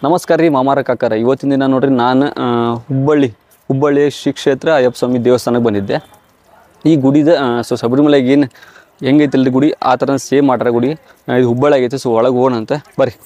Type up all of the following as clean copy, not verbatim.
ನಮಸ್ಕಾರ ರೀ ಮಾಮಾರ ಕಾಕಾರ. ಇವತ್ತಿನ ದಿನ ನೋಡ್ರಿ ನಾನು ಹುಬ್ಬಳ್ಳಿ ಶ್ರೀ ಕ್ಷೇತ್ರ ಅಯ್ಯಪ್ಪ ಸ್ವಾಮಿ ದೇವಸ್ಥಾನಕ್ಕೆ ಬಂದಿದ್ದೆ. ಈ ಗುಡಿದ ಶಬರಿಮಲೆಗೆ ಏನು ಹೆಂಗೈತಿಲ್ರಿ ಗುಡಿ ಆ ಥರ ಸೇಮ್ ಮಾಡ್ಯಾರ ಗುಡಿ. ಇದು ಹುಬ್ಬಳ್ಳಿ ಆಗೈತೆ. ಸೊ ಒಳಗೆ ಹೋಗೋಣ ಅಂತ ಬರ್ರಿ.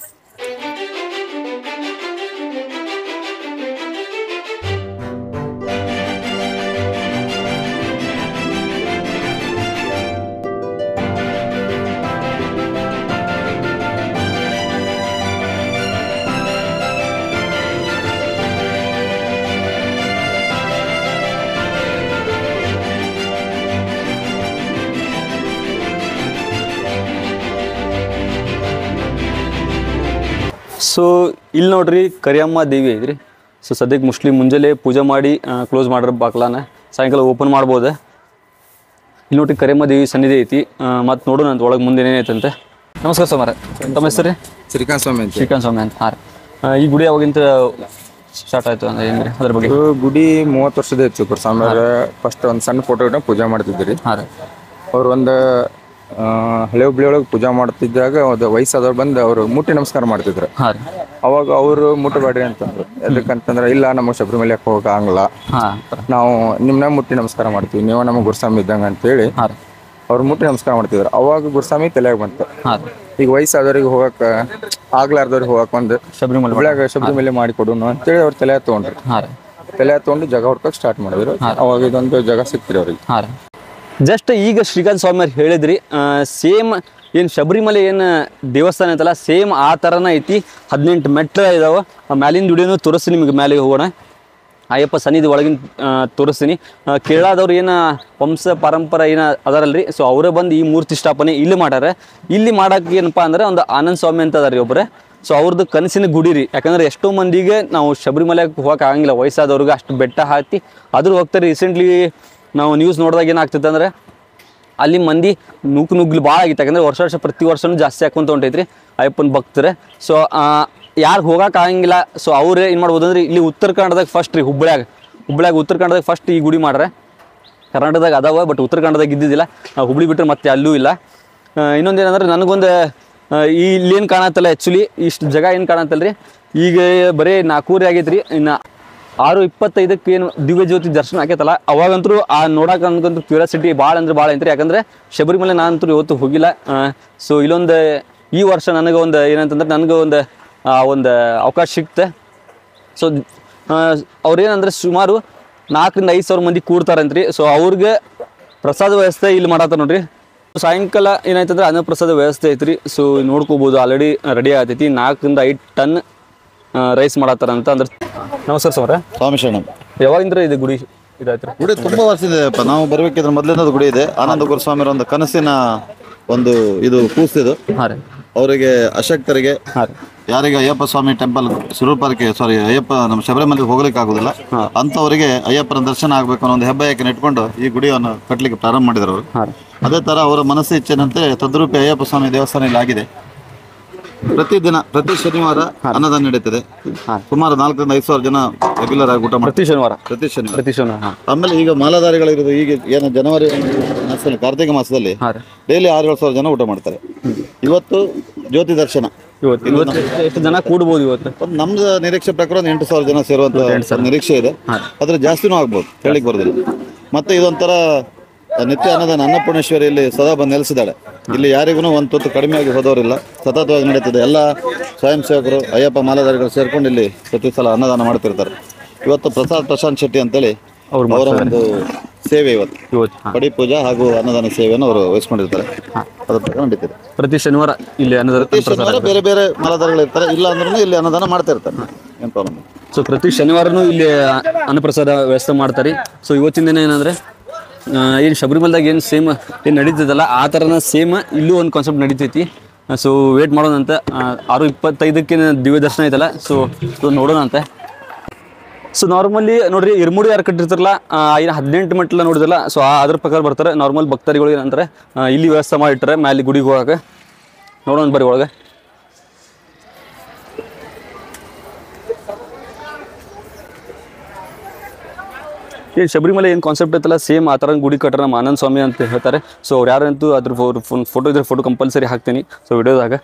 ಸೊ ಇಲ್ಲಿ ನೋಡ್ರಿ ಕರಿಯಮ್ಮ ದೇವಿ ಐತ್ರಿ. ಸೊ ಸದ್ಯಕ್ಕೆ ಮುಸ್ಲಿಂ ಮುಂಜಾನೆ ಪೂಜೆ ಮಾಡಿ ಕ್ಲೋಸ್ ಮಾಡ್ರ ಬಾಕ್ಲಾನ, ಸಾಯಂಕಾಲ ಓಪನ್ ಮಾಡ್ಬೋದು. ಇಲ್ಲಿ ನೋಡ್ರಿ ಕರಿಯಮ್ಮ ದೇವಿ ಸನ್ನಿಧಿ ಐತಿ. ಮತ್ತು ನೋಡೋಣ ಅಂತ ಒಳಗೆ ಮುಂದೆ ಏನೇನೈತಂತೆ. ನಮಸ್ಕಾರ ಸ್ವಾಮಿ, ತಮ್ಮ ಹೆಸರು ರೀ? ಶ್ರೀಕಾಂತ್ ಸ್ವಾಮಿ ಅಂತ. ಶ್ರೀಕಾಂತ್ ಸ್ವಾಮಿ ಅಂತ. ಹಾಂ ರೀ. ಈ ಗುಡಿ ಯಾವಾಗಿಂತ ಸ್ಟಾರ್ಟ್ ಆಯಿತು ಅಂದ್ರೆ ಏನು ರೀ ಅದ್ರ ಬಗ್ಗೆ? ಗುಡಿ 30 ವರ್ಷದ ಇತ್ತು ಸ್ವಾಮಿ. ಫಸ್ಟ್ ಒಂದು ಸಣ್ಣ ಫೋಟೋ ಇಟ್ಟು ಪೂಜೆ ಮಾಡ್ತಿದ್ರಿ. ಹಾಂ ರೀ. ಅವ್ರು ಒಂದು ಹಳೆ ಹುಬ್ಳಿ ಒಳಗೆ ಪೂಜೆ ಮಾಡ್ತಿದ್ದಾಗ ಅದು ವಯಸ್ಸಾದವ್ರು ಬಂದು ಅವರು ಮುಟ್ಟಿ ನಮಸ್ಕಾರ ಮಾಡ್ತಿದ್ರು. ಹಾಂ ರೀ. ಅವಾಗ ಅವರು ಮುಟ್ಟಬೇಡ್ರಿ ಅಂತಂದ್ರು. ಎದಕ್ಕಂತಂದ್ರೆ ಇಲ್ಲ ನಮಗೆ ಶಬರಿಮಲೆಗೆ ಹೋಗಕ್ಕೆ ಆಗಲ್ಲ, ನಾವು ನಿಮ್ಮನ್ನ ಮುಟ್ಟಿ ನಮಸ್ಕಾರ ಮಾಡ್ತೀವಿ, ನೀವು ನಮಗೆ ಗುರುಸ್ವಾಮಿ ಇದ್ದಂಗೆ ಅಂತೇಳಿ ಅವ್ರು ಮುಟ್ಟಿ ನಮಸ್ಕಾರ ಮಾಡ್ತಿದ್ರು. ಅವಾಗ ಗುರುಸ್ವಾಮಿ ತಲೆಯಾಗ ಬಂತು. ಈಗ ವಯಸ್ಸಾದವ್ರಿಗೆ ಹೋಗಕ್ಕೆ ಆಗ್ಲಾರ್ದವ್ರಿಗೆ ಹೋಗಕ್ಕೆ ಒಂದು ಶಬರಿಮಲೆ ಮಾಡಿ ಕೊಡೋಣ ಅಂತೇಳಿ ಅವ್ರು ತಲೆ ತೊಗೊಂಡ್ರು. ತಲೆ ತೊಗೊಂಡು ಜಾಗ ಹುಡ್ಕಕ್ಕೆ ಸ್ಟಾರ್ಟ್ ಮಾಡಿದ್ರು. ಅವಾಗ ಇದೊಂದು ಜಾಗ ಸಿಕ್ತಿರಿ ಅವ್ರಿಗೆ. ಜಸ್ಟ್ ಈಗ ಶ್ರೀಕಾಂತ್ ಸ್ವಾಮಿ ಅವ್ರು ಹೇಳಿದ್ರಿ, ಸೇಮ್ ಏನು ಶಬರಿಮಲೆ ಏನು ದೇವಸ್ಥಾನ ಐತಲ್ಲ ಸೇಮ್ ಆ ಥರನ ಐತಿ. 18 ಮೆಟ್ಲು ಇದಾವೆ. ಮ್ಯಾಲಿನ ವಿಡಿಯೋನು ತೋರಿಸ್ತೀನಿ ನಿಮಗೆ. ಮ್ಯಾಲಿಗೆ ಹೋಗೋಣ. ಅಯ್ಯಪ್ಪ ಸನ್ನಿಧಿ ಒಳಗಿನ ತೋರಿಸ್ತೀನಿ. ಕೇರಳದವ್ರು ಏನು ವಂಶ ಪರಂಪರೆ ಏನು ಅದಾರಲ್ರಿ, ಸೊ ಅವರೇ ಬಂದು ಈ ಮೂರ್ತಿ ಸ್ಥಾಪನೆ ಇಲ್ಲಿ ಮಾಡ್ಯಾರ. ಇಲ್ಲಿ ಮಾಡೋಕೆ ಏನಪ್ಪ ಅಂದ್ರೆ ಒಂದು ಆನಂದ್ ಸ್ವಾಮಿ ಅಂತ ಅದಾರ ರೀ ಒಬ್ಬರೇ. ಸೊ ಅವ್ರದ್ದು ಕನಸಿನ ಗುಡಿ ರೀ. ಯಾಕಂದ್ರೆ ಎಷ್ಟೋ ಮಂದಿಗೆ ನಾವು ಶಬರಿಮಲೆಗೆ ಹೋಗಕ್ಕೆ ಆಗಂಗಿಲ್ಲ, ವಯಸ್ಸಾದವ್ರಿಗೆ ಅಷ್ಟು ಬೆಟ್ಟ ಹಾಕಿ ಆದರೂ ಹೋಗ್ತಾರೆ. ರೀಸೆಂಟ್ಲಿ ನಾವು ನ್ಯೂಸ್ ನೋಡಿದಾಗ ಏನಾಗ್ತೈತೆ ಅಂದರೆ ಅಲ್ಲಿ ಮಂದಿ ನುಗ್ಗಲು ಭಾಳ ಆಗಿತ್ತು. ಯಾಕಂದರೆ ವರ್ಷ ಪ್ರತಿ ವರ್ಷವೂ ಜಾಸ್ತಿ ಹಾಕೊಂತ ಹೊಂಟೈತ್ರಿ ಅಯ್ಯಪ್ಪನ ಭಕ್ತರೆ. ಸೊ ಯಾರು ಹೋಗಕ್ಕೆ ಆಗಂಗಿಲ್ಲ, ಸೊ ಅವ್ರು ಏನು ಮಾಡ್ಬೋದು ಅಂದ್ರೆ ಇಲ್ಲಿ ಉತ್ತರ ಕನ್ನಡದಾಗ ಫಸ್ಟ್ ರೀ ಹುಬ್ಬಳ್ಳಿಯಾಗ ಉತ್ತರ ಕನ್ನಡದಾಗ ಫಸ್ಟ್ ಈ ಗುಡಿ ಮಾಡ್ರೆ. ಕರ್ನಾಟಕದಾಗ ಅದಾವ, ಬಟ್ ಉತ್ತರ ಕನ್ನಡದಾಗ ಇದ್ದಿದ್ದಿಲ್ಲ. ಹುಬ್ಳಿ ಬಿಟ್ಟರೆ ಮತ್ತೆ ಅಲ್ಲೂ ಇಲ್ಲ. ಇನ್ನೊಂದು ಏನಂದ್ರೆ ನನಗೊಂದು ಇಲ್ಲೇನು ಕಾಣತ್ತಲ್ಲ, ಆ್ಯಕ್ಚುಲಿ ಇಷ್ಟು ಜಾಗ ಏನು ಕಾಣತ್ತಲ್ಲ ರೀ, ಈಗ ಬರೀ 4 ಆಗೈತೆ ರೀ. ಇನ್ನು 6:25 ಏನು ದಿವ್ಯ ಜ್ಯೋತಿ ದರ್ಶನ ಆಗೈತಲ್ಲ, ಅವಾಗಂತೂ ನೋಡೋಕೆ ನನಗಂತೂ ಕ್ಯೂರಿಯಾಸಿಟಿ ಭಾಳ ಐತ್ರಿ. ಯಾಕಂದರೆ ಶಬರಿಮಲೆ ನಾನಂತೂ ಇವತ್ತು ಹೋಗಿಲ್ಲ. ಸೊ ಇಲ್ಲೊಂದು ಈ ವರ್ಷ ನನಗೆ ಒಂದು ಏನಂತಂದ್ರೆ ನನಗೆ ಒಂದು ಅವಕಾಶ ಸಿಕ್ತೆ. ಸೊ ಅವ್ರೇನಂದ್ರೆ ಸುಮಾರು 4,000 to 5,000 ಮಂದಿ ಕೂಡ್ತಾರಂತ್ರಿ. ಸೊ ಅವ್ರಿಗೆ ಪ್ರಸಾದ ವ್ಯವಸ್ಥೆ ಇಲ್ಲಿ ಮಾಡತ್ತ ನೋಡ್ರಿ. ಸಾಯಂಕಾಲ ಏನಾಯ್ತಂದ್ರೆ ಅನ್ನ ಪ್ರಸಾದ ವ್ಯವಸ್ಥೆ ಐತ್ರಿ. ಸೊ ನೋಡ್ಕೋಬೋದು, ಆಲ್ರೆಡಿ ರೆಡಿ ಆಗ್ತೈತಿ. 4 to 5 ಟನ್ ರೈಸ್ ಮಾಡತ್ತಾರಂತ ಅಂದ್ರೆ. ನಮಸ್ಕಾರ ಸರ್. ಸ್ವಾಮಿ ಶರಣ. ಯಾವಾಗಿಂದ್ರೆ ಇದು ಗುಡಿ ಇದಾಯ್ತು? ಗುಡಿ ತುಂಬಾ ವರ್ಷ ಇದೆ. ನಾವು ಬರ್ಬೇಕಿದ್ರೆ ಮೊದಲಿಂದ ಗುಡಿ ಇದೆ. ಆನಂದ ಗುರುಸ್ವಾಮಿ ಒಂದು ಕನಸಿನ ಒಂದು ಇದು ಕೂಸಿದು. ಅವರಿಗೆ ಅಶಕ್ತರಿಗೆ, ಯಾರಿಗೆ ಅಯ್ಯಪ್ಪ ಸ್ವಾಮಿ ಟೆಂಪಲ್ ಸ್ವರೂಪಕ್ಕೆ ಅಯ್ಯಪ್ಪ ನಮ್ಮ ಶಬರಿಮಲೆಗೆ ಹೋಗ್ಲಿಕ್ಕೆ ಆಗುದಿಲ್ಲ ಅಂತವರಿಗೆ ಅಯ್ಯಪ್ಪನ ದರ್ಶನ ಆಗ್ಬೇಕು ಅನ್ನೋ ಒಂದು ಹೆಬ್ಬಯಕ್ಕೆ ಇಟ್ಕೊಂಡು ಈ ಗುಡಿಯನ್ನು ಕಟ್ಟಲಿಕ್ಕೆ ಪ್ರಾರಂಭ ಮಾಡಿದ್ರು ಅವರು. ಅದೇ ತರ ಅವರ ಮನಸ್ಸು ಇಚ್ಛೆನಂತೆ ತದ್ರೂಪಿ ಅಯ್ಯಪ್ಪ ಸ್ವಾಮಿ ದೇವಸ್ಥಾನ ಇಲ್ಲಿ ಆಗಿದೆ. ಪ್ರತಿದಿನ ಪ್ರತಿ ಶನಿವಾರ ಅನ್ನದಾನ ನಡೀತದೆ. ಸುಮಾರು 4,000 to 5,000 ಜನ ರೆಗ್ಯುಲರ್ ಆಗಿ ಊಟ ಮಾಡ್ತಾರೆ ಪ್ರತಿ ಶನಿವಾರ. ಆಮೇಲೆ ಈಗ ಮಾಲಾಧಾರಿಗಳಿರೋದು ಈಗ ಏನು ಜನವರಿ ಮಾಸದಲ್ಲಿ ಕಾರ್ತಿಕ ಮಾಸದಲ್ಲಿ ಡೈಲಿ 6,000-7,000 ಜನ ಊಟ ಮಾಡ್ತಾರೆ. ಇವತ್ತು ಜ್ಯೋತಿ ದರ್ಶನ ಎಷ್ಟು ಜನ ಕೂಡಬಹುದು ಇವತ್ತು? ನಮ್ದು ನಿರೀಕ್ಷೆ ಪ್ರಕಾರ 8,000 ಜನ ಸೇರುವಂತ ನಿರೀಕ್ಷೆ ಇದೆ. ಅದ್ರ ಜಾಸ್ತಿನೂ ಆಗ್ಬೋದು, ಹೇಳಿಕ್ ಬರೋದಿಲ್ಲ. ಮತ್ತೆ ಇದೊಂಥರ ನಿತ್ಯ ಅನ್ನಪೂರ್ಣೇಶ್ವರಿ ಇಲ್ಲಿ ಸದಾ ಬಂದು ನೆಲೆಸಿದ್ದಾಳೆ. ಇಲ್ಲಿ ಯಾರಿಗೂ ಒಂದು ತುತ್ತು ಕಡಿಮೆಯಾಗಿ ಹೋದವರಿಲ್ಲ, ಸತತವಾಗಿ ನಡೀತದೆ. ಎಲ್ಲ ಸ್ವಯಂ ಸೇವಕರು ಅಯ್ಯಪ್ಪ ಮಾಲಾಧಾರಿಗಳು ಸೇರ್ಕೊಂಡು ಇಲ್ಲಿ ಪ್ರತಿ ಸಲ ಅನ್ನದಾನ ಮಾಡ್ತಿರ್ತಾರೆ. ಇವತ್ತು ಪ್ರಶಾಂತ್ ಶೆಟ್ಟಿ ಅಂತೇಳಿ ಅವರ ಒಂದು ಸೇವೆ ಇವತ್ತು ಪಡಿ ಪೂಜಾ ಹಾಗೂ ಅನ್ನದಾನ ಸೇವೆಯನ್ನು ಅವರು ವಹಿಸ್ಕೊಂಡಿರ್ತಾರೆ. ಅದ್ರ ಪ್ರಕಾರ ನಡೀತಿದೆ. ಪ್ರತಿ ಶನಿವಾರ ಇಲ್ಲಿ ಶನಿವಾರ ಬೇರೆ ಬೇರೆ ಮಾಲಾಧಾರಿಗಳು ಇರ್ತಾರೆ. ಇಲ್ಲ ಅಂದ್ರೂ ಇಲ್ಲಿ ಅನ್ನದಾನ ಮಾಡ್ತಾ ಇರ್ತಾರೆ. ಏನು ಪ್ರಾಬ್ಲಮ್. ಸೊ ಪ್ರತಿ ಶನಿವಾರನೂ ಇಲ್ಲಿ ಅನ್ನಪ್ರಸಾದ ವ್ಯವಸ್ಥೆ ಮಾಡ್ತಾರೆ. ಸೊ ಇವತ್ತಿನ ದಿನ ಏನಂದ್ರೆ ಏನು ಶಬರಿಮಲೆದಾಗ ಏನು ಸೇಮ್ ಏನು ನಡೀತದಲ್ಲ ಆ ಥರನ ಸೇಮ್ ಇಲ್ಲೂ ಒಂದು ಕಾನ್ಸೆಪ್ಟ್ ನಡೀತೈತಿ. ಸೊ ವೇಟ್ ಮಾಡೋಣ ಅಂತ. 6:25 ದಿವ್ಯ ದರ್ಶನ ಐತಲ್ಲ, ಸೊ ನೋಡೋಣ ಅಂತ. ಸೊ ನಾರ್ಮಲಿ ನೋಡ್ರಿ ಇರ್ಮುಡಿ ಯಾರು ಕಟ್ಟಿರ್ತಾರಲ್ಲ, ಏನು 18 ಮೆಟ್ಲ ನೋಡಿದ್ರಲ್ಲ, ಸೊ ಅದ್ರ ಪ್ರಕಾರ ಬರ್ತಾರೆ. ನಾರ್ಮಲ್ ಭಕ್ತರಿಗಳು ಏನಂತಾರೆ ಇಲ್ಲಿ ವ್ಯವಸ್ಥೆ ಮಾಡಿಟ್ರೆ ಮ್ಯಾಲೆ ಗುಡಿಗೆ ಹೋಗಕ್ಕೆ. ನೋಡೋಣ ಬರ್ರಿ ಒಳಗೆ. ಏನು ಶಬರಿಮಲೆ ಏನು ಕಾನ್ಸೆಪ್ಟ್ ಐತಲ್ಲ ಸೇಮ್ ಆ ಥರ ಗುಡಿ ಕಟ್ಟರ ನಮ್ಮ ಆನಂದ್ ಸ್ವಾಮಿ ಅಂತ ಹೇಳ್ತಾರೆ. ಸೊ ಅವ್ರು ಯಾರಂತೂ ಅದ್ರ ಫೋಟೋ ಇದ್ರೆ ಫೋಟೋ ಕಂಪಲ್ಸರಿ ಹಾಕ್ತೀನಿ ಸೊ ವಿಡಿಯೋದಾಗ.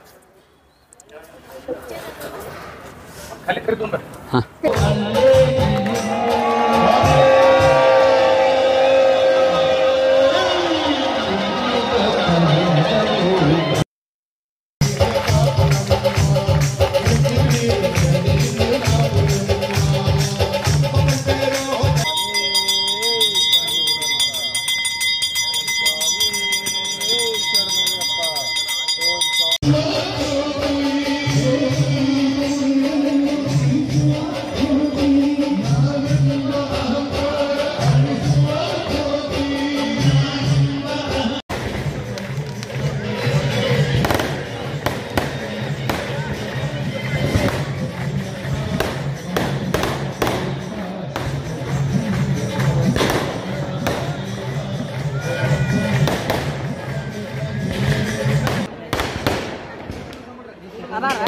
ಅದಾರ